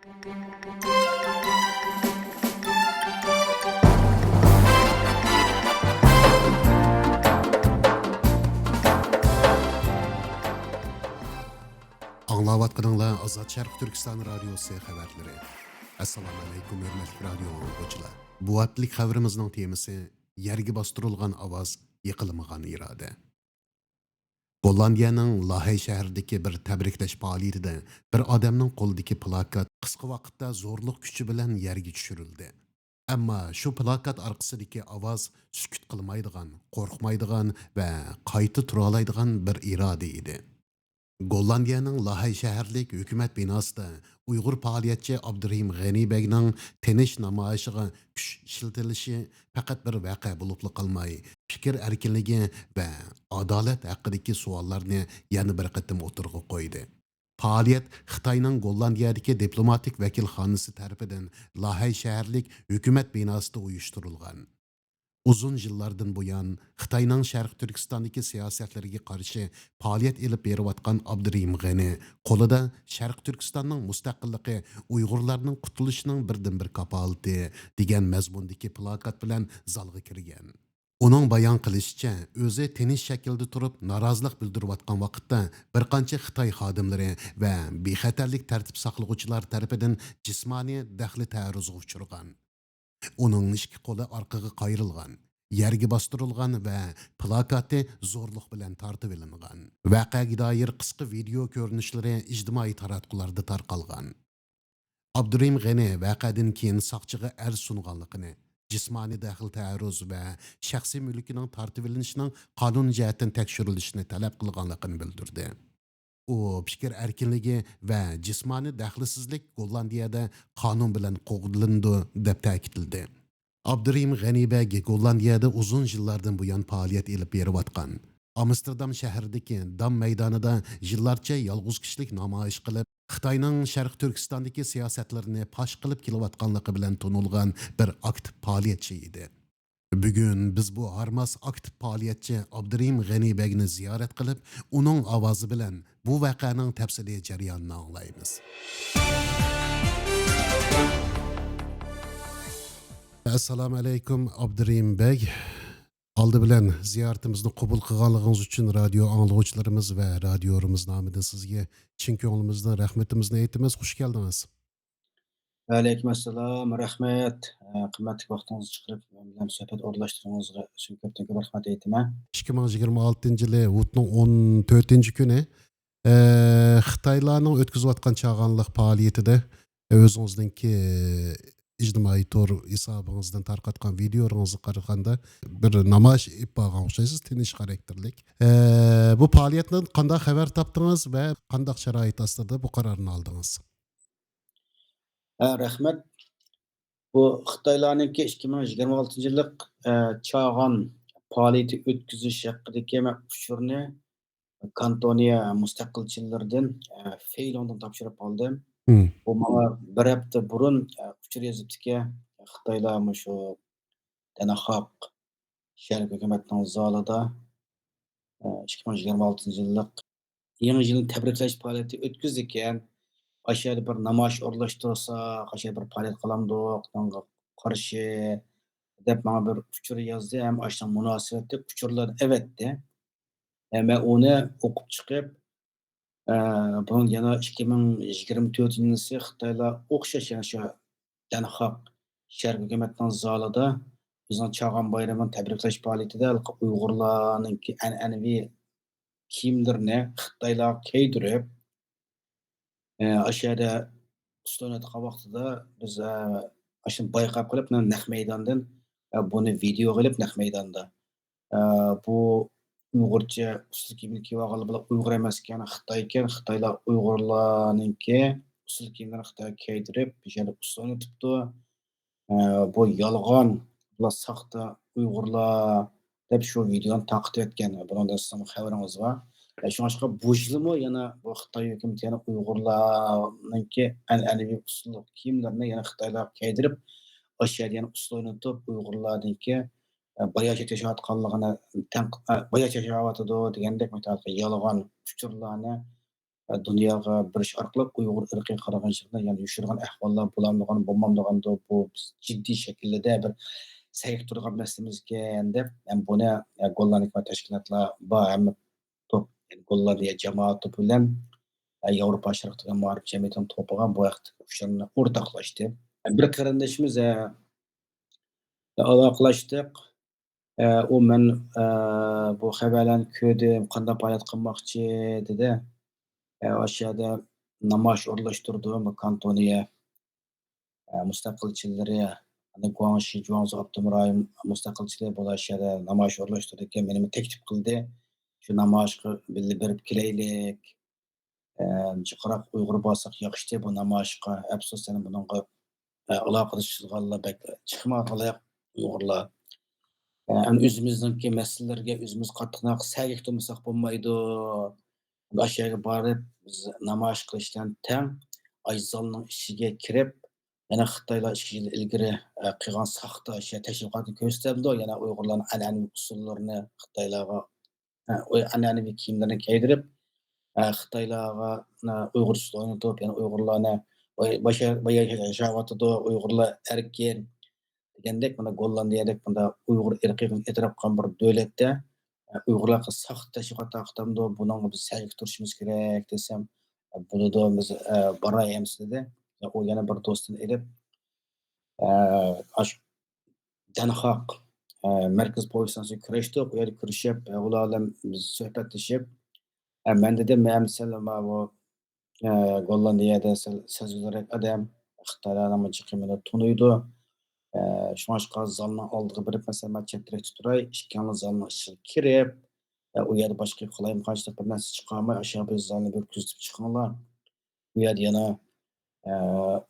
Anlavatqanыңlar Azad Şərq Türkistan Radiosu xəbərləri. Assalamu alaykum hörmətli radio dinləyicilər. Bu haftalık xəbərimizin temisi yerga bastırılğan avaz, yıqılmagan irade. Gollandiyaning Lahay shahridagi bir tabriklash faoliyatida bir odamning qo'lidagi plakat qisqa vaqtda zo'rliq kuchi bilan yerga tushirildi. Ammo shu plakat orqasidagi ovoz sukut qilmaydigan, qo'rqmaydigan va qayta tura oladigan bir iroda edi. Gollandiyaning Lahay shaharlik hukumat binosida Uyg'ur faoliyatchi Abdurahim G'anibekning tinish namoyishiga kuch ishlatilishi faqat bir voqea bo'lib qolmay, fikr erkinligi va adolat haqidagi savollarni yana bir qatim o'tirg'a qo'ydi. Faoliyat Xitoyning Gollandiyadagi diplomatik vakilxonasi tarafidan Lahay shaharlik hukumat binosida uyushtirilgan. Uzun yıllardan buyan Xitayning Şərq Türkistondagi siyosatlariga qarshi faoliyat elib berayotgan Abdurahim G'ani qo'lida Şərq Türkistonning mustaqilligi, Uyg'urlarning qutulishining birdan-bir kapolati degan mazmundagi plakat bilan zalga kirgan. Uning bayon qilishicha, o'zi tinish shaklda turib norozilik bildirayotgan vaqtda bir qancha Xitoy xodimlari va bexatarlik tartib saqlag'uvchilar tarafidan jismoniy daxli ta'arruzga uchragan. Onun ikki qo'li orqaga qayrilgan, yerga bostirilgan va plakati zo'rliq bilan tortib ilingan. Voqeaga doir qisqa video ko'rinishlari ijtimoiy taratqularda tarqalgan. Abdurahim G'ani voqeadan keyin soqchiga arz sunganligini, jismoniy daxl ta'arruz va shaxsiy mulkining tortib ilinishining qonun jihatdan tekshirilishini talab qilganligini bildirdi. U fikr erkinligi va jismoniy daxlisizlik Gollandiyada qonun bilan qo'g'dilindi deb ta'kidladi. Abdurahim G'anibek Gollandiyada uzun yillardan buyon faoliyat elib berayotgan. Amsterdam shahridagi Dam maydonida yillarcha yolg'iz kishilik namoyish qilib, Xitoyning Sharq Turkistondagi siyosatlarini fosh qilib kelayotganligi bilan tanilgan bir aktiv faoliyatchi edi. Bugun biz bu harmas aktiv faoliyatchi Abdurahim G'anibekni ziyorat qilib, uning ovozi bilan bu voqeaning tafsiliy jarayonini anglaymiz. Assalomu alaykum Abdurahim bek. Oldi bilan ziyoratimizni qabul qilganligingiz uchun radio anglovchilarimiz va radiomiz nomidan sizga chin ko'nglimizdan rahmatimizni aytamiz. Xush keldingiz. Aleykümselam, rahmet. Qimmatli vaqtingizni chiqarib, men bilan suhbat o'rnashtirganingizga uchun ko'pdan-ko'p rahmat aytaman. 2026 yılı Vut'un 14. günü Xitaylarning o'tkazayotgan chag'anliq faoliyatida o'zingizningki ijtimoiy tor hisobingizdan tarqatgan videolarınızı qaraganda bir namoyish bo'lgan o'xshaysiz, tinish xarakterlik. Bu faoliyatdan qanday xabar topdingiz va qanday sharoit ostida bu qarorni oldingiz? Rahmet. Bu Xitoylarninki 2026 yillik chag'an faoliyati o'tkazish haqidagi uchurni Kantoniya mustaqilchilardan Feylondan topshirib oldim. Bu mana bir hafta burun uchur yozibdiki Xitoylar shu Danahaq shahar hukumatining zalida 2026 yillik yangi yilni tabriklash faoliyati o'tkazdi ekan. Aşağıda bir namaş orlaştırsa, aşağıda bir palet kalamdık, onunla karşı dep bana bir uçur yazdı, hem aşağıdan münasebette uçurlar evet de. Ben onu okup çıkıp, bunun yana 2024 yılısı Xitayla okşaş yani şu Danhaq şehir hükümetinin zalida bizden Çağan Bayramı'nın tebriklaş faaliyeti de Uygurlar'ın ki an'anaviy kiyimlerini Xitayla kiydirip aşağıda ustanatqa vaqtida biz aşın bayqab qilib naq maydondan buni video qilib naq maydonda bu Uyg'urcha usul kiyimni kiyib olganlar bilan Uyg'ur emas ekan, Xitoy ekan, Xitoylar Uyg'urlarninki usul kiyimlarini Xitoyga kiydirib, o'shani ustanatibdi. Bu yolg'on, bular soxta Uyg'urlar deb shu videoni taqdim etgan. Bundan sizning xabaringiz bor. Şuңашqa bu yılmı yana bu Xitoy hukumati yana Uyg'urlarninki an'anaviy usul kiyimlarini yana Xitoylar kiydirib, aşağıda yana usul o'ynatib Uyg'urlarninki boyacha yashayotganligini boyacha yashayotidi degandek yolg'on uchurlarni dunyoga berish orqali Uyg'ur irqiy qirg'inchiligini, ya'ni uyushtirilgan ahvollar bo'lamdig'an, bo'lmamdig'anda bu biz jiddiy shaklda bir sayq turgan masalamizkan deb, buni Gollandiya tashkilotlar bor, hamma to'p, ya'ni Gollandiya jamoati bilan Yevropa Sharqidagi ma'rifat jamiyatining to'piga bu vaqt o'shanni o'rtoqlashdi. Bir qarindoshimiz aloqalashdik. U men bu xabarlarni ko'rdim, qanday faoliyat qilmoqchi dedi. O'sha yerda namoyish o'rinlashtirdim bu kantoniya mustaqilchilari, hani Guangxi, Guangzhou avtonom rayon mustaqilchilari bu o'sha yerda namoyish o'rinlashtirdi ekan, meni taklif qildi. Shu namoyishga birga berib kelaylik. Jiqroq Uyg'ur bo'lsak yaxshi bu namoyishga. Afsus, yana bunga aloqalashganlar bak chiqmag'ilaq Uyg'urlar. O'zimizningki masalalarga o'zimiz qattiqroq sa'y qilmasak bo'lmaydi. O'sha yerga borib biz namoyish qilishdan tang Ayzalning ichiga kirib, yana Xitoylar 2 yil ilgari qilgan saxta o'sha tashviqotni ko'rsatdi. Yana Uyg'urlarning an'anaviy usullarini Xitoylarga o an'anaviy kiyimlarini kiydirib, Xitoylarga Uyg'urcha o'rnatib, yana Uyg'urlarni boya yashayotidi, Uyg'urlar erkin degandek, mana Gollandiyadek bunda Uyg'ur irqiga e'tirof qilgan bir davlatda Uyg'urlarga saxta tashviqot tarqatamdi, buningga biz sa'y turishimiz kerak desam, bo'ladi biz boraymiz dedi. U yana bir do'stini ilib, ash Danhaq markaz polisiyasiga kurashdik. U yerga kirishib, ular bilan biz suhbatlashib, man dedim, "Men sal bu Gollandiyada sal sezgilik odam, Xitoylarning chiqimini tunuydi. Şuңашqa zalның алдыға біріп, мәсәлән, мен чәттірек тұтырай, ішкенлі залның ішіге кіріп, у yerda boshqa qalayimqanchalik bir narsa chiqarmay, aşağı bir zalni bir kuzatib chiqinglar. Bu yerda yana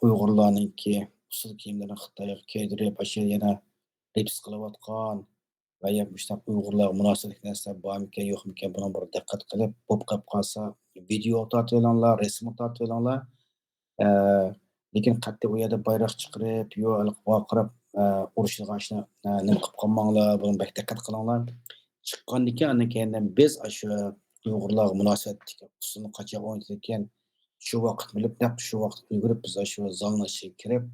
Uyg'urlarninki usul kiyimlarini Xitoyga kiydirib, o'sha yana reps qilayotgan va ya shunaqa Uyg'urlarga munosabatli narsalar bormikan, yo'qmikan, buni bir diqqat qilib, bo'lib qolib qolsa video tortib olinglar, rasm tortib olinglar. Lekin qat'iy u yerda bayroq chiqarib, yo varqirab, urushga ishni nima qilib qolmanglar, buni bak diqqat qilinglar. Chiqqandan keyin, andan keyin biz shu Uyg'urlarga munosabatdagi usulni qachon o'rnatar ekan, shu vaqt bilib, naq shu vaqt ulgurib, biz shu zalning ichiga kirib,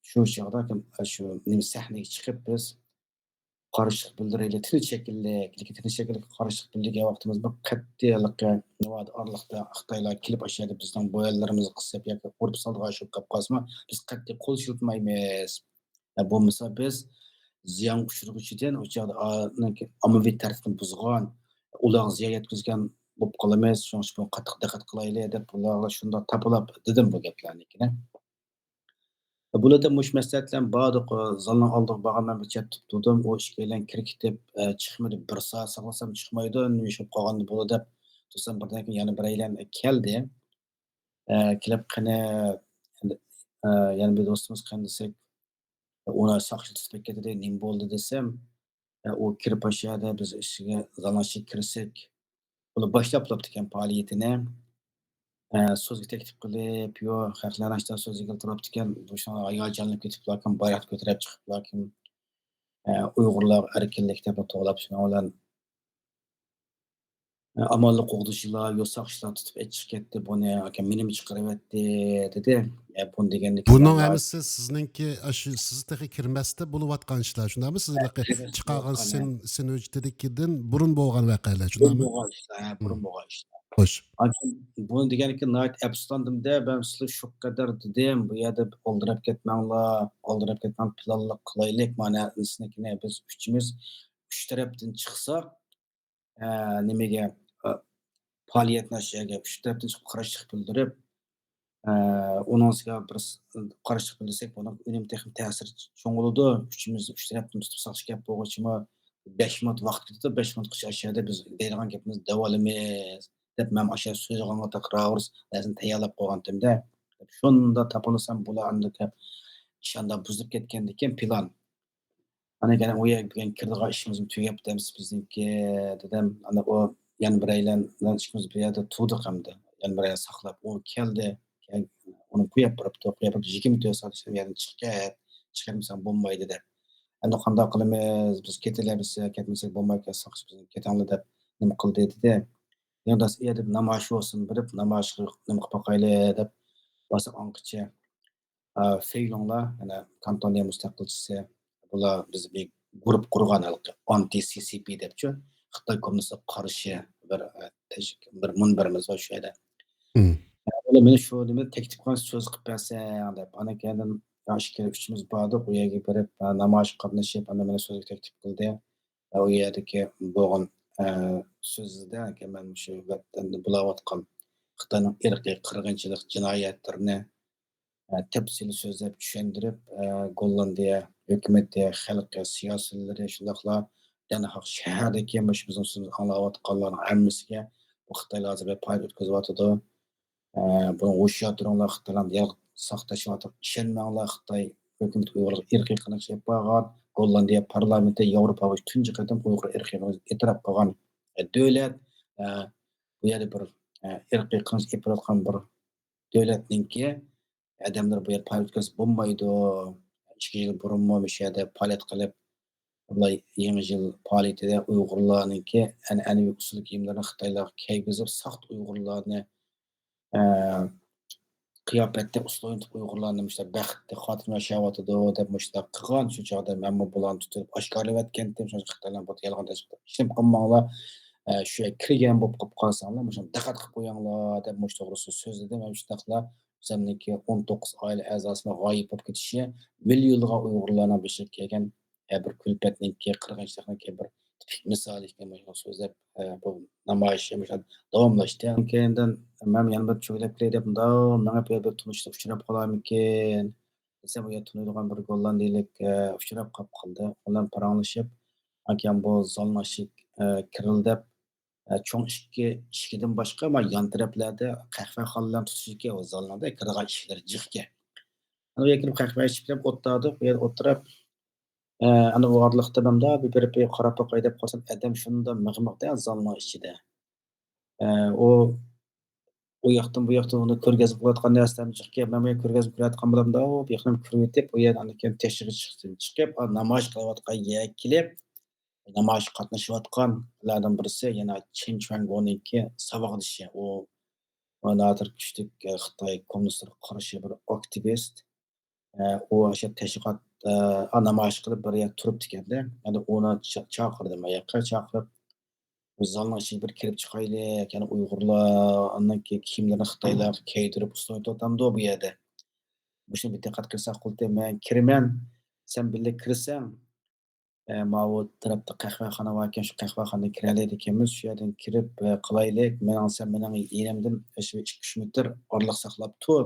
shu chog'da shu nima sahnaga chiqib, biz qarshilik bildiraylik, tinch shakllik, lekin tinch shakllik qarshilik bildirgan vaqtimizda qat'iylikqa nimada oraliqda Xitoylar kelib o'sha yerda bizning bo'yinlarimizni qisib yoki urib soldigan shu qilib qolsa, biz qat'iy qo'l siltmaymiz. Bo'lmasa biz ziyon uchrag'uchidan o'sha yerda ommaviy tartibni buzgan, ularga ziyon yetkazgan bo'lib qolamiz. Shuning uchun qattiq diqqat qilaylik deb ularga shundoq tapilib dedim bu gaplarnikini. Bularda mush maslahatlar bordiq, zalning oldiga borganman bir chat tutdim, u ishga aylan kirkitib, chiqmadi. 1 soat saqlasam chiqmaydi, nima qolganda bo'ladi deb tursam, birdan keyin yana biraylar keldi. Kelib qani endi, yana bir do'stimiz qani desak, uni soqchi tutib ketdi, nima bo'ldi desam, u kirib o'sha yerda biz ichiga zalning ichiga kirsak, ular boshlab bo'libdi ekan faoliyatini. So'zga taklif qilib, yo xalqlarni ichida so'zga keltiryapti ekan, bu shunga hayajonlanib ketibdilarkan, bayroq ko'tarib chiqibdilarkan, Uyg'urlar erkinlik deb to'g'lab shuni bilan amalli qo'g'dishilar, yo soqchilar tutib aytishib ketdi, buni aka menimi chiqaryapti dedi. Buni degandan keyin Bunun man əmisi sizinki aşı siz təxi kirməsdə buluyatqan işlər, şundamı? Sizlərki çıxarğan sen öcütdikidin burun bolğan vəqələr, burun şundamı? bo'lgan ishlar, burun bo'lgan ishlar. Xoş. Buni degandan keyin nihoyat afsuslandimda, man sizlar shu qadar dedim, bu yerda oldirab ketmanglar, oldirab ketmang, planlab qilaylik. Mana siznikini biz uchimiz 3 tarafdan chiqsak, nimaga faoliyatni shu yerga 3 tarafdan chiqib qarshilik bildirib, uningizga bir qarshilik bildirsak, buning unumi texnik ta'siri cho'ng bo'ladi. Uchimiz 3 tarafdan tutib saqlash gap bo'lg'uchimi 5 minut vaqt ketdi, 5 minutgacha shu yerda biz deydigan gapimizni davolamiz deb man o'sha so'zg'onga takror lazim tayyorlab qo'ygandim-da. Shunda topilsam bular andaka ishonda buzib ketgandan keyin plan. Ana gana u yerga kirdigan ishimizni tugayapmiz bizniki dedim. Ana u yana biraylar bilan ishimiz bu yerda turdik hamda. Yana biraylar saqlab u keldi. Uni qo'yib turibdi, qo'yib 24 soat ishim yerdan chiqib chiqarmasam bo'lmaydi deb. Endi qanday qilamiz? Biz ketilamiz, ketmasak bo'lmaydi, soqchi bizni ketinglar deb nima qildi dedi-da. Yandas edip namoyish bo'lsin berib, namoyishga nima qilib boqayli deb bosiq anqıcha feylonglar ana Kantoniya mustaqilchisi bular biz bir guruh qurgan halqi anti CCP debchi Xitoy kommunistga qarshi bir bir munbarimiz var shu yerda. Hmm. Ular meni shu nima taklif qilgan so'z qilib bersang deb ana keyin yosh kelib uchimiz bordik u yerga borib namoyish qatnashib ana meni so'zga taklif qildi. U yerdagi bo'lgan so'zida man shu vatanni bulayotgan Xitoyning irqiy qirg'inchilik jinoyatlarini tepsili so'zlab tushuntirib, Gollandiya hukumati, xalqi, siyosiylar shundoqla Den Haag shahridagi mush bizning so'zni anglayotganlarning hammasiga bu Xitoylar hozir payt o'tkazyotidi. Buni hushyor turinglar, Xitoylarni yolg'iz saqlashyotib, ishonmanglar Xitoy hukumati Uyg'urlarga irqiy qirg'inchilik qilib qo'ygan. Gollandiya parlamenti Yevropa bo'yicha tunji qatam Uyg'ur irqini e'tirof qilgan davlat. Bu yerda bir irqiy qirg'inchilik qilib qo'yayotgan bir davlatningki adamlar bu yer faoliyat o'tkazib bo'lmaydi. 2 yil burunmi o'sha yerda faoliyat qilib, ular Yangi yil faoliyatida Uyg'urlarniki an'anaviy usul kiyimlarini Xitoylarga kiygizib, saxt Uyg'urlarni eee, qiyofatda uslontib Uyg'urlarni mushtaq baxtli xotirjam yashayotidi deb mushtaq qilgan. Shu chog'da manmu bularni tutib oshkorlayotgandim. Shu Xitoylar bu yolg'on tashib ishim qilmanglar. Shu yerga kirgan bo'lib qolib qolsanglar, mushuni diqqat qilib qo'yinglar deb mush to'g'risi so'zladi. Mana shundaqlar bizanniki 19 oila a'zosini g'oyib bo'lib ketishi millionlab Uyg'urlarning beshiga kelgan bir kulfatniki, qirg'inchilikniki bir tipik misol ekan mana so'zlab bu namoyish davomlashdi. Keyindan men yana bir cho'ylab kelay deb manga bu yerda turmushda uchrab qolarmikin desam, u yerda tunuydigan bir gollandiyalik uchrab qolib qoldi. U bilan paranglashib, akan bu zalni ochib kirildib, cho'ng eshikdan boshqa man yon taraflarda qahvaxonalar tutish ekan u zallarda kiradigan eshiklar jiqka. Ana u yerga kirib qahva ichib kelib o'tirdik. Bu yerda o'tirib, ana u orliqda manda bir berib qarab boqay deb qolsam, adam shunda mig'miqda zalning ichida. U u yoqdan bu yoqdan uni ko'rgazib qilayotgan narsalarni chiqib, men bu yerga ko'rgazib ko'rayotgan bo'lamda, bu yoqdan kirib o'tib, u yerdan keyin tashqariga chiqib, namoyish qilayotgan yerga kelib, namoyish qatnashayotganlardan birisi yana Chen Chuangoniki saboqdishi. U nodir kuchlik Xitoy kommunistlarga qarshi bir aktivist. U o'sha tashviqot namoyish qilib bir yerda turibdi ekanda. Endi uni chaqirdim, u yoqqa chaqirib biz zalning ichiga bir kirib chiqaylik. Yana Uyg'urlarniki kiyimlarini Xitoylar kiydirib ustoylatyapti bu yerda. Shuna bir diqqat qilsak qildi, men kiraman, sen birga kirasan, mana bu tarafda qahvaxona bor ekan, shu qahvaxonaga kiraylik ekanmiz. Shu yerdan kirib qilaylik. Sen mening yerimdan shu 2-3 metr oraliq saqlab tur.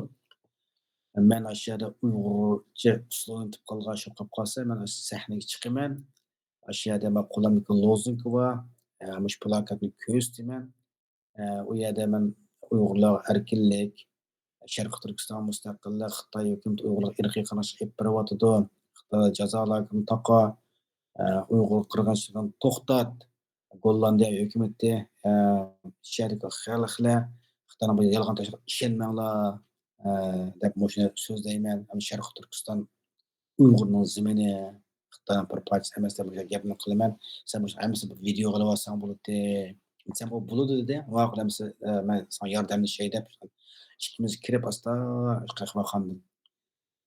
Men o'sha yerda Uyg'urcha uslunitib qolgan shu qilib qolsa, men o'sha sahnaga chiqaman. O'sha yerda men qo'limda lozunka bor. Mush plakatni ko'rsataman. U yerda men Uyg'urlar erkinlik, Sharqiy Turkiston mustaqillik, Xitoy hukumati Uyg'urlarga irqiy qarash olib beryotidi. Xitoy jazolarni taqa, Uyg'ur qirg'inchiligini to'xtat. Gollandiya hukumati, sherdagi xalqlar Xitoyning bu yolg'on tashlab ishonmanglar deb shuni so'zlayman. Sharqiy Turkiston Uyg'urning zimini Xitoyning bir parchasi emas deb gapni qilaman. Sen bu hammasi video qilib olsang bo'ladi. Desam u bo'ladi dedi. Va qilamsa men sana yordamni shay deb ikkimiz kirib asta qahvaxonadan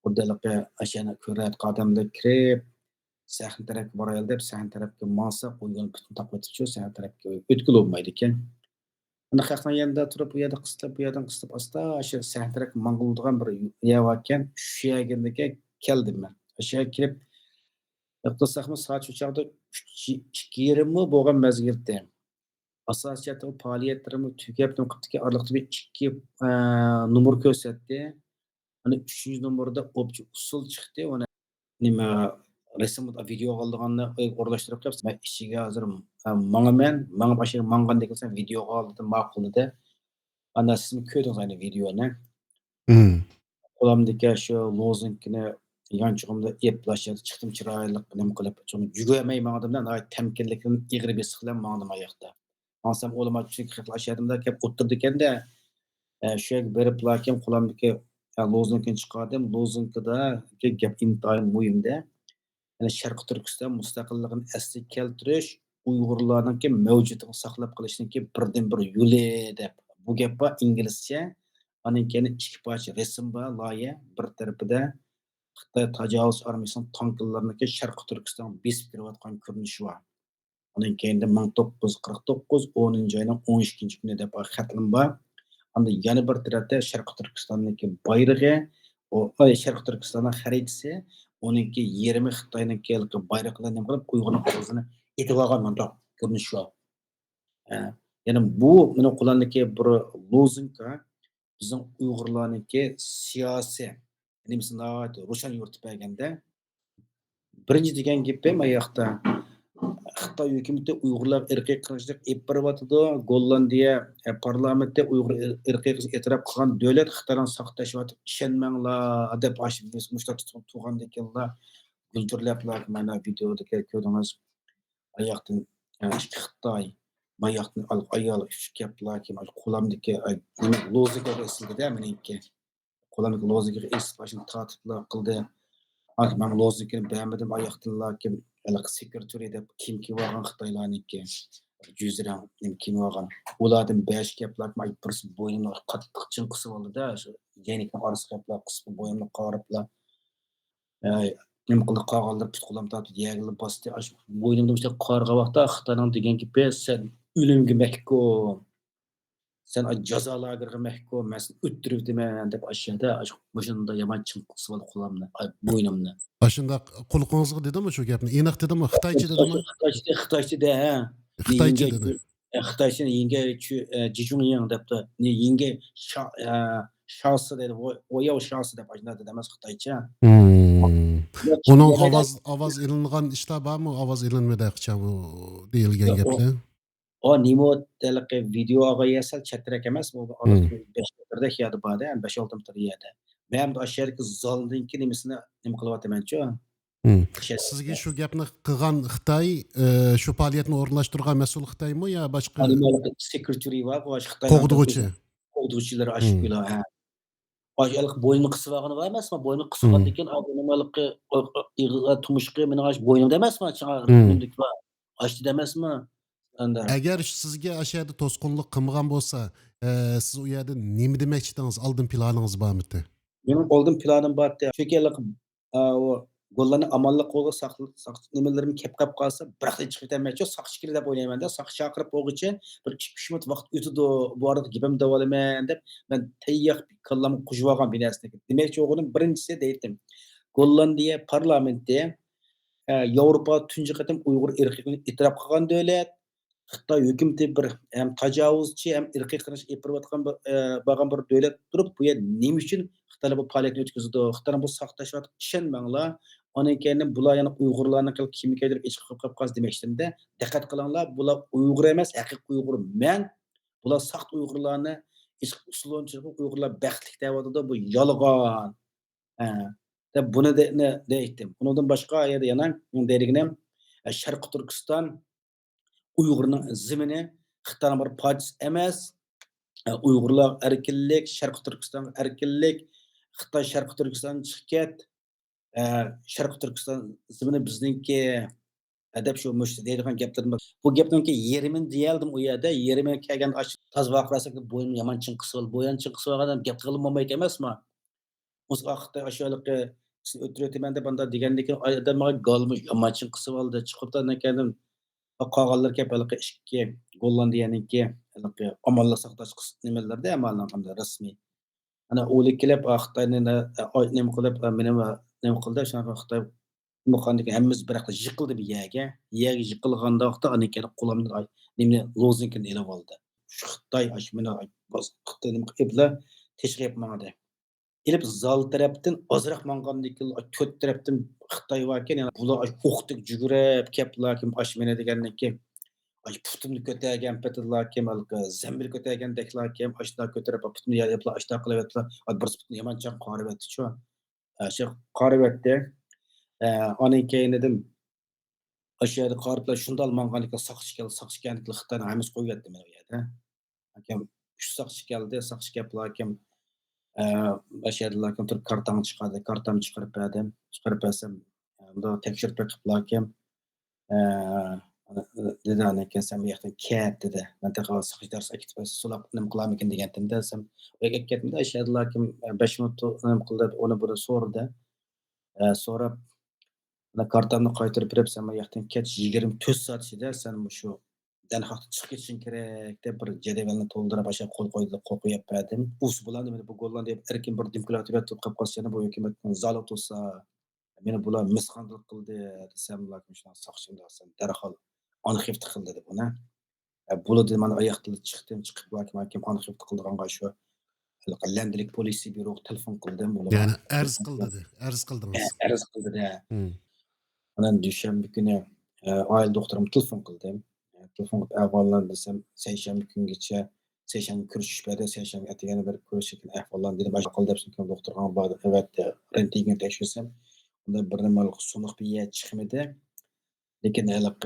xuddaligi ashana ko'rayotgan odamdek kirib sahna tarafga boraylik deb sahna tarafga mansab u yo'lni butun taqlatib sahna tarafga o'tkazib bo'lmaydi ekan. Uni qahva yanida turib, bu yerda qisilib, bu yerdan qisilib, asta o'sha sahna tarafga mang'uldigan bir yer bor ekan. Shu yerga keldim men. O'sha yerga kirib, iqtisodiyotimiz soat shu chog'da 2:30 bo'lgan mezgilda. Asosiyati faoliyatlarimiz tugab, nima qilibdiki, oraliqda bir 2 nomer ko'rsatdi. Ana 3-chi nomerda obchi usul chiqdi. Uni nima rasm video oldiganni o'rlashtirib qo'yibsiz. Men ichiga hozir manaman, mana bu yerga mangandan keyin video oldi, ma'qul edi. Ana siz ko'rdingiz ana videoni. Hmm. Qo'limdagi shu lozinkani yonchig'imda eplashib chiqdim chiroyli nima qilib, yugurmay mangdimda, tamkinlikdan ig'ri besiq bilan mangdim oyoqda. Ansam o'lima tushib qilashadimda, kelib o'tirdi ekanda, shu yerga berib lakin qo'limdagi lozinkani chiqardim. Lozinkada gap intoyin muhimda. Sharqiy Turkiston mustaqilligini asliga keltirish, Uyg'urlarningki mavjudligini saqlab qolishningki birdan-bir yo'li deb. Bu gap bor inglizcha. Anan keyin ikki parcha rasm bor, loyiha. Bir tarafida Xitoy tajovuz armiyasining tanklarniki Sharqi Turkiston besib kirayotgan ko'rinishi bor. Anan keyin 1949 10 oyning 12 kuni deb xatlim bor. Anda yana bir tarafda Sharqi Turkistonniki bayrog'i, Sharqi Turkistonning xaritasi, uningki yerimi Xitoyninki bayroqlarni nima qilib Uyg'urning o'zini etib olgan bundoq ko'rinish bor. Ya'ni bu meni qo'limdagi bir lozunka bizning Uyg'urlarniki siyosiy nimasini ro'shan yo'ritib berganda, birinchi degan gapim ayoqda Xitoy hukumati Uyg'urlar irqiy qirg'inchilik olib boryotidi. Gollandiya parlamentda Uyg'ur irqiy qirg'inchilik e'tirof qilgan davlat Xitoyning saqlashyotib ishonmanglar deb biz mushtat tutib turgandekanlar. Guldirlablar mana videoda ko'rdingiz. Oyoqdan ikki Xitoy, mayoqdan ayol uch gaplar kim qo'limdagi nima lozika esildi-da meniki. Qo'limdagi lozikaga esib başını tatiblar qildi. Man lozikani beğenmedim ayaqdinlar kim sekretary deb kim kiyib olgan Xitoylarniki. Yuzrang kiyib olgan. Ulardan 5 gaplar birisi bo'ynimni qattiq chinqisib oldi-da, shu yenikni orasiga gaplar qisib bo'ynimni qariblar. Nima qildi qolganlar put qo'lim tortib yagilib bosdi. Bo'ynimda o'sha qarg'a vaqtda Xitoyning degan gapi sen o'limga mahkum. Sen jazo lageriga mahkum. Men seni o'ttiribdiman deb ashada mushunda yomon chinqisib oldi qo'limni, bo'ynimni. Shundoq qulog'ingizga dedimi shu gapni? Aniq dedimi? Xitoycha dedimi? Xitoychada ha. Xitoycha dedi. Xitoycha yenge chu Jijungyang debdi. Ne yenge shasi dedi. Oyao shasi deb ashunda dedi emas Xitoycha. Hmm. Onun Yemeden ovoz ilingan ishlar bormi? Ovoz ilinmadaqcha bu deyilgan o gaplar. o nima tiliqi videoga yasal chatrak emas bu aniq Hmm. 5 metrda yerda borda, 5-6 metr yerda. Men bu ashadagi zaldinki nimasini nima qilyapman-chu. Hmm. Sizga shu gapni qilgan Xitoy, shu faoliyatni o'rinlashtirgan mas'ul Xitoymi yo boshqa Animal secretary var, bu Xitoyning qo'g'duvchi? qo'g'duvchilari Hmm. ashkula ha. Alik bo'ynini qisib olgani bor emasmi? Bo'ynini qisgandan Hmm. keyin nimalikqa ig'ila tumushqi meni bo'ynimda emasmi? Hmm. Ritmimdek bor. Ashtida emasmi? Anda. Agar sizga ashada to'sqinlik qilmagan bo'lsa, siz u yerda nima demoqchi edingiz? Oldin planingiz bormidi? Benim oldin planim bor edi. Chunki o gollarni amonlik qo'lga nimalarim kelib qolib qolsa, bir hafta chiqib ketolmaychi, saqchi kerak deb o'ylayman-da. Saqchi chaqirib bo'lguncha bir 2-3 minut vaqt o'tidi. Bu orada gapimni davolaman deb men tayyoq kallamni qo'shib olgan binasida. Demakchi o'g'lim birinchisi deydim. Gollandiya parlamenti Yevropa tunji qatim Uyg'ur irqini e'tirof qilgan davlat. Xitoy hukumati bir ham tajovuzchi, ham irqiy qirg'inchilik olib borayotgan bo'lgan bir davlat turib, bu yer nima uchun Xitoylar bu faoliyatni o'tkazadi? Xitoylar bu saqlashyapti, ishonmanglar. Ondan keyin bular yana Uyg'urlarni kimgadir ish qilib qolib qolsa demoqchimda. Diqqat qilinglar, bular Uyg'ur emas, haqiqiy Uyg'ur men. Bular saqt Uyg'urlarni ish usulonchi Uyg'urlar baxtli deyotdi, bu yolg'on. Ha. Deb buni deydim. Bundan boshqa yerda yana deydiganim Sharqi Turkiston Uyg'urning zimini Xitoyning bir parchasi emas. Uyg'urlar erkinlik, Sharqi Turkiston erkinlik, Xitoy Sharqi Turkiston chiqib ket. Sharqi Turkiston zimini bizningki deb shu mush deydigan gaplarni bu gapninki yerimini deyaldim u yerda. Yerimi kelgan toz vaqrasa bo'ynim yomon chinqisib oldi. Bo'yin chinqisib olgandan gap qilib bo'lmaydi emasmi? O'z vaqtda ashulaqa o'tirayotman deb anda degandan keyin odam galmi yomon chinqisib oldi. Chiqibdan ekandim. Qolganlar kelib haliqi ikki Gollandiyaniki haliqi omonlik saqlash nimalarda amallarda rasmiy. Ana o'lik kelib Xitoyni nima qilib meni nima qildi shunaqa Xitoy muqandiki hammamiz bir yoqda yiqildi bir yerga. Yerga yiqilganda vaqtda ana kelib qo'limni nima lozinkini ilib oldi. Shu Xitoy meni Xitoy nima qilibdilar tashqi mangadi. Elib zal tarafdan ozroq mangandan keyin to'rt tarafdan Xitoy bor ekan, yana bular o'qdek yugurib kelibdilar kim meni degandan keyin putimni ko'targan patirlar kim zambil ko'targandeklar kim ashlar ko'tarib putimni yaplar ashlar qilyaptilar. Bir putni yamanchaq qoribyapti-chu. Shu qoribyapti. Ondan keyin dedim o'sha yerda qoriblar shundoq mangan ekan saqchi keldi Xitoyni hammasi qo'yyapti mana bu yerda. Hakim 3 saqchi keldi, saqchi keliblar kim basharalarga turib kartamni chiqardi. Kartamni chiqarib berdim. Chiqarib bersam, bunda tekshirib beqiblar kim Ana, dedi anaka "Sen bu yoqdan ket" dedi. "Men taqa sekretarskiga ketib sulab nima qilarmikin" degandim desam, u yerga ketdimda ashadlakim 5 minut nima qildi, uni buni so'radi. So'rab, "Mana kartamni qaytarib berib, sen bu yoqdan ket, 24 soat ichida sen shu Danxoqdan chiqib ketishing kerak" deb bir jadvalni to'ldirib asha qo'l qo'ydi, qo'l qo'yib berdim. Us bilan mana bu Gollandiya erkin bir demokratiya tutib qolib qolsa, bu hukumatning zalot bo'lsa, meni bular misqandlik qildi desam, ularga shunaqa soqchimda desam, darhol arxivni qil dedi buni. Bo'ladi mana oyoqda chiqdim, chiqib hakim arxivni qildirganga shu Landlik politsiya byuroga telefon qildim ularga. Yani arz qil dedi. Arz qildingiz. Arz qildi-da. Hmm. Anan dushanba kuni oila doktorimga telefon qildim. Telefon qilib ahvollarni desam, seshanba kungacha seshanba ko'rishishmadi, seshanba atagani berib ko'rishgan ahvollarni dedim, boshqa qil debsan doktorga bordi. Evet, rentgen tekshirsam, unda bir nimalar suniq biya chiqmadi. Lekin aniq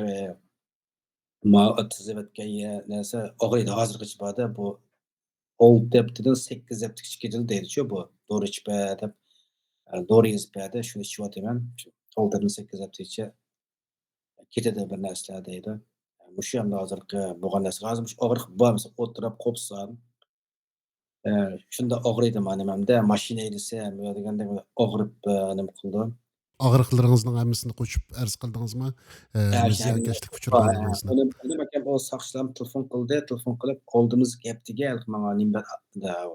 atizayotgan narsa og'riydi hozirgacha borda bu old deptidan 8 hafta ichida deydi-ku bu. Dori ichib deb, dori yozib berdi, shuni ichyapman. Oldidan 8 haftacha ketadi bir narsalar deydi. Mushu ham hozirgi bo'lgan narsa. Hozir mush og'riq bormasa o'tirib qopsam, shunda og'riydi nimamda, mashina haydasam yo deganda og'rib nima qildi. Ağrıqlarınızın hamısını qo'shib arz qildingizmi? Ziyonkashlik uchraganligingizni. Uni makam o soqchilar telefon qildi, telefon qilib oldimiz gapdiga manga nima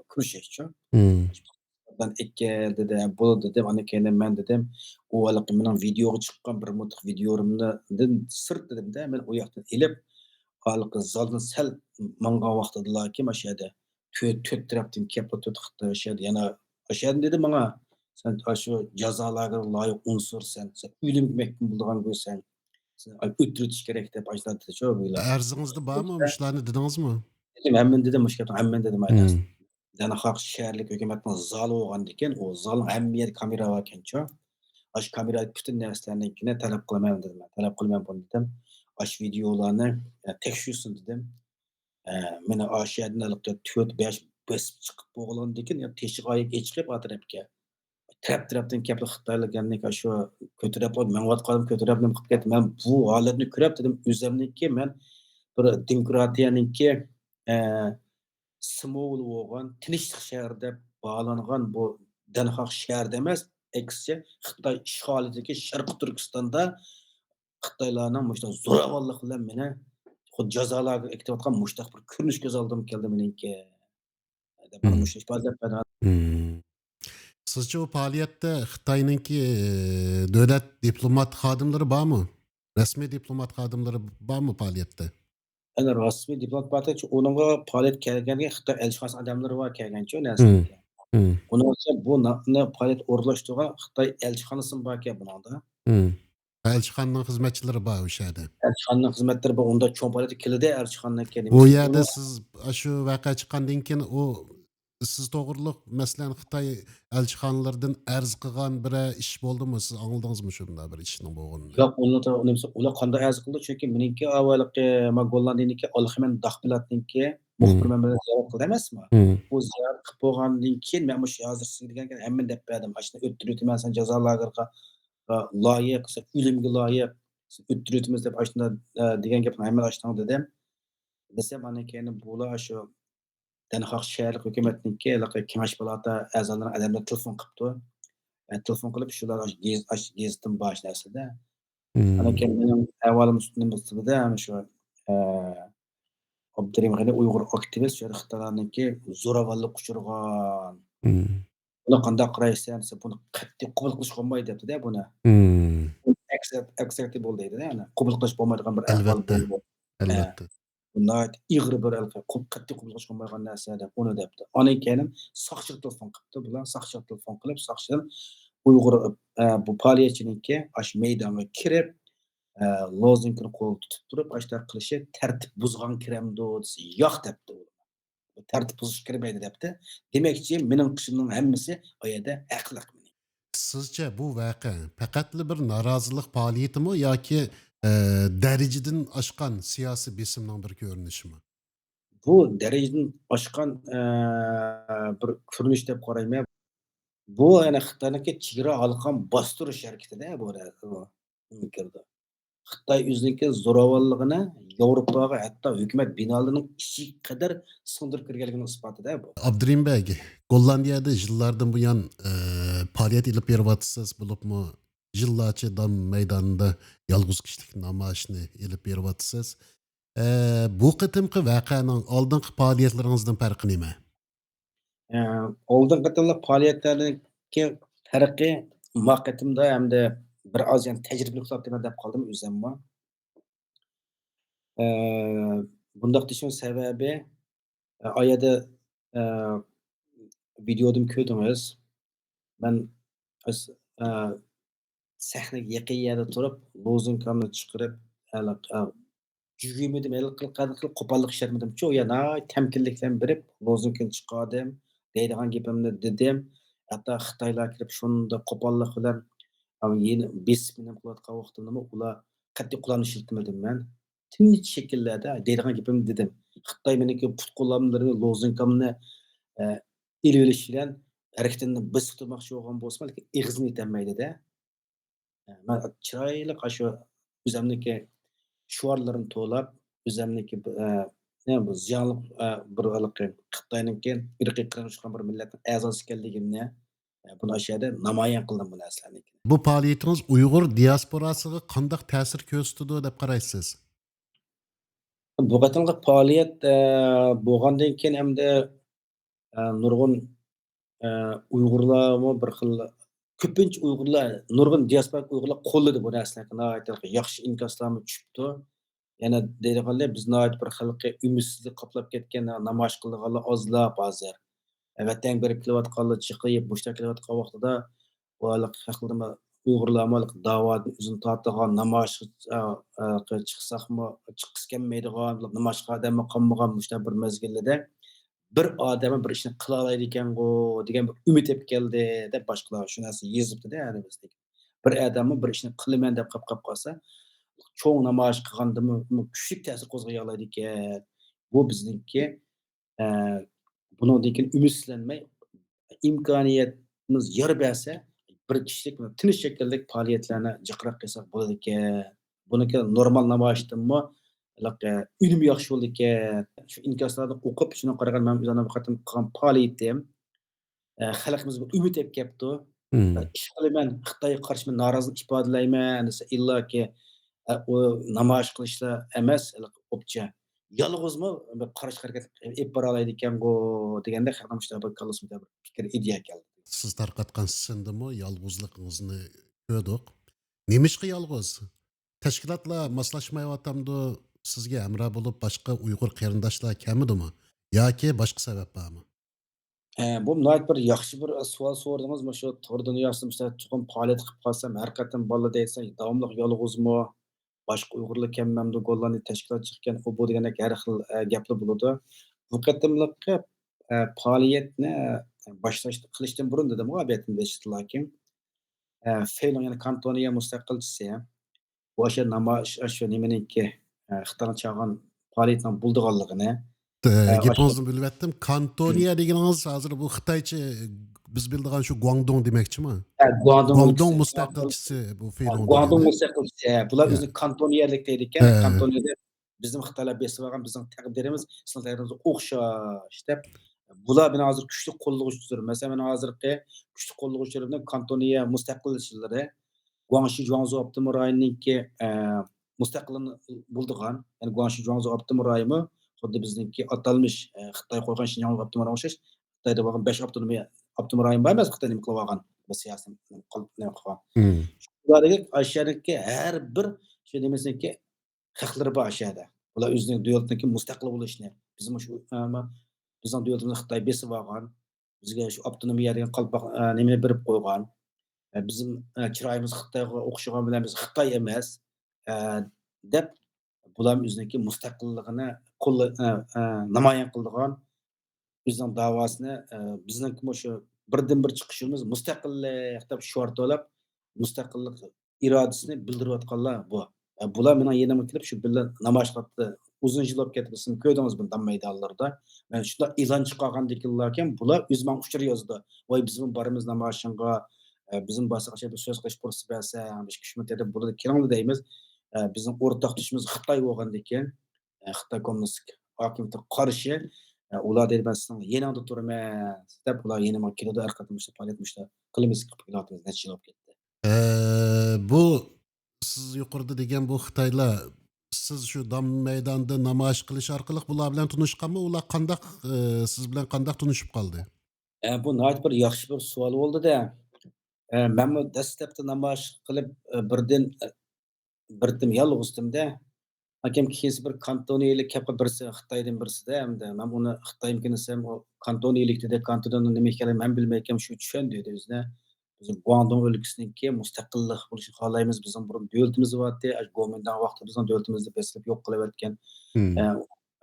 kurashishchi. Hmm. Ben ikki dedi, bo'ldi dedim, ana keyin men dedim, u haliqi mening videoga chiqqan bir mutlaq videomni sirt dedimda, men u yoqdan ilib, haliqi zaldan sal manga vaqtidlarki mana shu yerda to'rt tarafdan kelib o'tirdi o'sha yerda yana o'sha yerda dedi manga, "Sen shu jazolarga loyiq unsursan, sen o'limga mahkum bo'lgan bo'lsan, seni o'tiritish kerak" deb aytadi-chu bular. Arzingizda bormi? Shularni dedingizmi? Dedim, "Hamma" dedim, "O'sha gapni hamma" dedim aynan. Hmm. Danaxoq shaharlik hukumatning zali bo'lgandan keyin, u zalning hamma yerda kamera bor ekan-chu. Osh kamera butun narsalarnikini talab qilaman dedim. Talab qilmay buni dedim. Osh videolarni tekshirsin dedim. Meni osh yerdan olib 4-5 bosib chiqib bo'lgandan keyin teshik oyiga chiqib atrofga. Taraf-tarafdan kelib Xitoylik ya'ni shu ko'tarib olib, mang'ayotganim ko'tarib nima qilib ketdi. Men bu holatni ko'rib dedim, o'zimniki men bir demokratiyaniki Smol bo'lgan tinchlik shahar deb бағаланған bu Danxoq shahrida emas, aksincha Xitoy ishg'olidagi Sharqi Turkistonda Xitoylarning mushtaq zo'ravonlik bilan meni xuddi jazolarga kiritayotgan mushtaq bir ko'rinish ko'z oldimga keldi meniki deb mana Hmm. mushuni ifodalab Hmm. Sizce o faaliyette Xitay'ınki devlet diplomat xadimleri var mı? Resmi diplomat xadimleri var mı faaliyette? ana rasmiy diplomat partiya uningga faoliyat kelganiga Xitoy elchixonasi odamlari bor kelganchu Hmm. narsaniki. Hmm. Uni bu faoliyat o'rlashtirgan Xitoy elchixonasi bor ekan buningda. Hmm. Elçixananın hizmetçileri var o şeyde. Elchixonaning xizmatlari bor, unda cho'ng faoliyati keladi elchixonaniki O nimasi. yerde siz şu vaka çıkandan keyin o siz to'g'riliq masalan Xitoy elchixonalardan arz qilgan bir ish bo'ldimi? Siz angladingizmi shunda bir ishning bo'lganini? Yo'q, ular qanday arz qildi? Chunki meniki avvalgi Gollandiyadagi Olximen Daxbilatniki Hmm. muxbir men bilan ziyorat qildi emasmi? Hmm. Bu ziyorat qilib bo'lgandan keyin men shu hozir siz degan hamma deb berdim. Mana shuni o'ttiribman sen jazo lageriga loyiq, sen o'limga loyiq, sen o'ttiribmiz deb ashuna degan gapni hamma ashuna dedim. Desam mana keyin bular shu Danxoq shaharlik hukumatniki kengash palata a'zolari odamlar telefon qilibdi. Telefon qilib shular gezdin bosh narsada. Ana Hmm. keyin mening ahvolim ustida ana shu eee, Abdurim G'ani Uyg'ur aktivist shu Xitoylarniki zo'ravonlikqa uchragan. Hmm. Buni qandoq qaraysan desa, buni qat'iy qabul qilish bo'lmaydi debdi-da buni. Hmm. Acceptable deydi-da yani. Qabul qilish bo'lmaydigan bir ahvol Albatta. bo'ldi. He. Albatta. Bunday ig'ir bir qat'iy qabul qilish bo'lmaydigan narsa deb uni debdi. Ondan keyin soqchiga telefon qilibdi. Bular soqchiga telefon qilib, soqchidan Uyg'ur bu faoliyatchiniki ash maydonga kirib lozungini qo'lda tutib turib, ashunday qilishi tartib buzgan kiramdi desa, yo'q debdi u. Tartib buzish kirmaydi debdi. Demakchi, mening qishimning hammasi o yerda haqliq. Sizce bu vaka faqatli bir norozilik faoliyatimi yoki darajadan oshgan siyosiy besimning bir ko'rinishimi? Bu darajadan oshgan bir ko'rinish deb qarayman. Bu yana Xitoyniki chegara halqan bostirish harakatida bu. Bu fikrda. Xitoy o'ziniki zo'ravonligini Yevropaga, hatto hukumat binolarining ichiga qadar singdirib kirganligining isbotida bu. Abdurim Bey, Gollandiyada yıllardan bu yan faaliyet ilip berivatsız bulup mu yıllarca dam meydanında yalğız kişilik namayışını ilip berivatsız. Bu kıtımkı vakaның aldınqı faaliyetlerinizden farkı nime? Oldingi qatorliq faoliyatlardagi farqi bu qatimda hamda bir oz yani tajribali hisoblayman deb qoldim o'zimmi. Bundaq deyishim sababi, o yerda, eee, videodan ko'rdingiz. Men o'z, eee, sahnaga yaqin yerda turib, lozunkamni chiqarib, hali yugurmadim, qilib qo'pollik ishlatmadimchu. U yer temkinlik bilan berib, lozungani chiqardim, deydigan gapimni dedim. Hatto Xitoylar kirib shunda qo'pollik bilan yeni besib nima qilayotgan vaqtimdami ular qat'iy qulog'ini shiltamadim man. Tinch shakllarda deydigan gapimni dedim. Xitoy meniki put qo'llamlarini, lozunkamni, eee, elib olish bilan harakatimni bosib turmoqchi bo'lgan bo'lsa, lekin ig'zini yetolmaydi-da. Man chiroyli shu o'zimniki shuarlarini to'lab, o'zimniki nima bu ziyonli, bir anaqa Xitoyniki irqiy qirg'in chiqqan bir millatning a'zosi ekanligimni, buni o'sha yerda namoyon qildim bu narsalarni. Bu faaliyetiniz Uyghur diasporasıga qandaq ta'sir ko'rsatdi deb qaraysiz? Bu qatimqi faoliyat, bo'lgandan keyin hamda, nurg'un, Uyg'urlarmi bir xil ko'pincha Uyg'urlar, nurg'un diaspora Uyg'urlar qo'lladi bu narsalarni. Nihoyatda yaxshi inkoslarmi tushibdi. Yana deydiganlar biz nihoyat bir xalqi umidsizlik qoplab ketgan namoyish qilganlar ozlab hozir. Vatanga berib kelayotganlar chiqib, mushta kelayotgan vaqtida bu haqida Uyg'urlarmi da'vatni o'zini tortadigan namoyish, chiqsaqmi, chiqqisi kelmaydigan, namoyishga odammi qolmagan mushta bir mezgillarda bir odami bir ishni qila oladi ekan-ku degan bir umid olib keldi deb boshqalar shu narsa yozibdi-da, ya'ni bizdek. Bir odammi bir ishni qilaman deb qolib qolsa, cho'ng namoyish qilgandimi kuchli ta'sir qo'zg'ay oladi ekan. Bu bizniki, eee, bundan keyin umidsizlanmay, imkoniyatimiz yor bersa, bir kishilik tinch shaklda faoliyatlarni jiqroq qilsak bo'ladi ekan. Buniki normal namoyishdanmi unumi yaxshi bo'ldi ekan. Shu inkoslarni o'qib, shuni qaragan men o'zimni bu qatim qilgan faoliyatim, xalqimizga umid olib kelibdi. Hmm. Ish qilaman, Xitoyga qarshi men norozilik ifodalayman desa, illoki u namoyish qilishlar emas, o'pcha yolg'izmi bir qarash harakat olib bora oladi ekan-ku deganda xalqim shunday bir kallasida bir fikr, ideya keldi. Siz tarqatgan sindimi yolg'izligingizni ko'rdik. Nemişqa yolg'iz? Tashkilotlar moslashmayaptimdi, sizga hamroh bo'lib boshqa Uyg'ur qarindoshlar kelmadimi? Yoki boshqa sabab bormi? Bu nihoyat bir yaxshi bir savol so'radingiz. Mana shu Tor dunyosida misol chuqur faoliyat qilib qolsam, har qatim balla deysan, davomli yolg'izmi, boshqa Uyg'urlar kelmamdi, Gollandiya tashkilot chiqqan, u bu degandek har xil, gaplar bo'ladi. Bu qatimliqqa, faoliyatni, boshlash qilishdan burun dedim abiyatimda eshitdilarkim, Feylon yana Kantoniya mustaqilchisi o'sha namoyish shu nimaniki, Xitoyning chog'an faoliyatning bo'ldiganligini, o'sha Gapingizni bilib Kantoniya deganingiz hozir bu Xitoycha biz bildigan shu Guangdong demoqchimi? Guandong Guangdong o'lkasi. mustaqilchisi bu Feylong Guandong degani. mustaqilchisi. Bular Ha, o'zi kantoniyalik deydi ekan. ha. Kantoniyada bizim Xitoylar besib olgan bizning taqdirimiz sizning taqdiringizga o'xshash deb. Bular meni hozir kuchli qo'llovchidir. Masalan, meni hozirgi kuchli qo'llovchilarimdan Kantoniya mustaqilchilari Guangxi Guangzhou avtonom rayoniniki, mustaqilini bo'ldigan. Ya'ni Guangxi Guangzhou avtonom rayoni xuddi bizniki atalmish, Xitoy qo'ygan Shinjong avtonom rayoniga o'xshash. Xitoyda bo'lgan 5 avtonom rayon bor emas, Xitoy nima qilib olgan, bu siyosiy nima qilgan. Hmm. Ulardagi Osiyoning har bir shu nimasiniki haqlari bor Osiyoda. Ular o'zining davlatniki mustaqil bo'lishni, bizim shu bizning davlatimizni Xitoy besib olgan, bizga shu avtonomiya degan qalpoq nimani berib qo'ygan. Bizim, chiroyimiz Xitoyga o'xshagan bilan biz Xitoy emas, eee, deb bularning o'ziniki mustaqilligini qo'lla namoyon qildigan o'zining da'vosini, bizniki shu birdan-bir chiqishimiz mustaqillik deb shior to'lab, mustaqillik irodasini bildirayotganlar bu. Bular mening yanimga kelib shu birga namoyish qilibdi. Uzun yil bo'lib ketdi, siz ko'rdingiz buni dam maydonlarda. Mana shunday e'lon chiqargandikinlarkan bular o'zi menga uchur yozdi. Voy biz bilan boramiz namoyishga, bizim boshqacha bir so'z qilish fursati bersa, ish kuchmi deb bo'ladi, kelinglar deymiz. Bizning o'rtaq dushimiz Xitoy bo'lgandan keyin, Xitoy kommunistik hokimiyatga qarshi, ular deydi, "Men sizning yaningda turman" deb ular yanıma keladi, har qatim shu faoliyat qilamiz qilib kelayotimiz necha yil bo'lib ketdi. Bu siz yuqorida degan bu Xitoylar siz shu dam maydonida namoyish qilish orqali bular bilan tunishganmi? Ular qandaq siz bilan qandaq tunishib qoldi? Bu nihoyat bir yaxshi bir savol bo'ldi-da. Manmu dastlabda namoyish qilib, birdim yolg'izdim-da. Hakem kesi bir kantoniylik kelib birisi Xitoydan birisida hamda men uni Xitoymkin desam, u kantoniylik dedi. Kantondan nima ekanini men bilmayman, shu tushundi dedi o'zida. Biz Guangdong o'lkasiniki mustaqillik bo'lishini xohlaymiz. Bizning burun davlatimiz bo'lyapti. Gomindan vaqtida bizning davlatimizni beslab yo'q qilayotgan. Hımm.